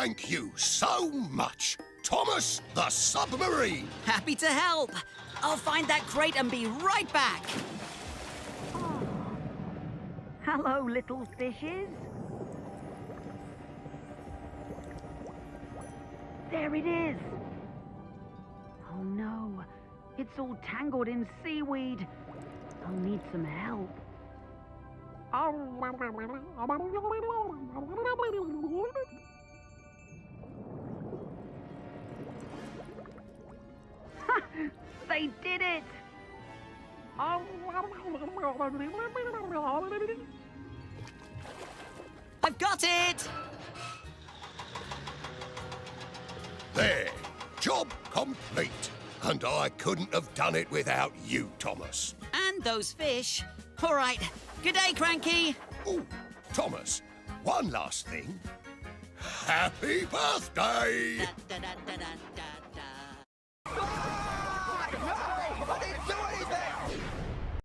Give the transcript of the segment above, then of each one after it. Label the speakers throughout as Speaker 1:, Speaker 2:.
Speaker 1: Thank you so much, Thomas the Submarine.
Speaker 2: Happy to help. I'll find that crate and be right back.
Speaker 3: Hello, little fishes. There it is. Oh no, it's all tangled in seaweed. I'll need some help. They did it!
Speaker 2: I've got it!
Speaker 1: There, job complete. And I couldn't have done it without you, Thomas.
Speaker 2: And those fish. All right. Good day, Cranky.
Speaker 1: Oh, Thomas, one last thing. Happy birthday!
Speaker 2: Da, da, da, da, da, da.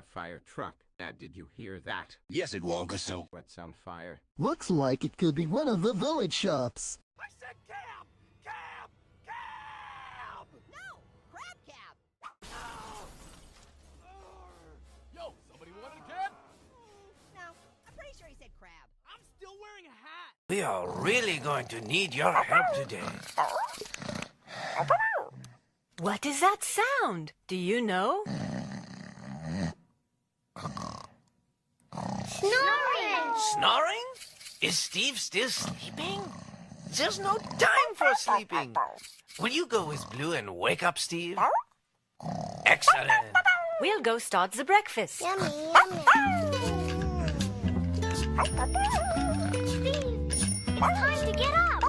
Speaker 4: Fire truck. Did you hear that?
Speaker 5: Yes, it was so.
Speaker 4: What's on fire?
Speaker 6: Looks like it could be one of the village shops.
Speaker 5: I said cab! Cab! Cab!
Speaker 7: No! Crab cab!
Speaker 5: Yo, somebody wanted a cab?
Speaker 7: No, I'm pretty sure he said crab.
Speaker 5: I'm still wearing a hat.
Speaker 8: We are really going to need your help today.
Speaker 9: What is that sound? Do you know?
Speaker 7: Snoring!
Speaker 8: Snoring? Is Steve still sleeping? There's no time for sleeping. Will you go with Blue and wake up Steve? Excellent.
Speaker 9: We'll go start the breakfast.
Speaker 7: Yummy, yummy. Steve, it's time to get up.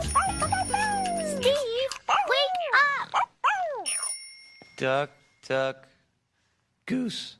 Speaker 7: Steve, wake up.
Speaker 8: Duck, duck, goose.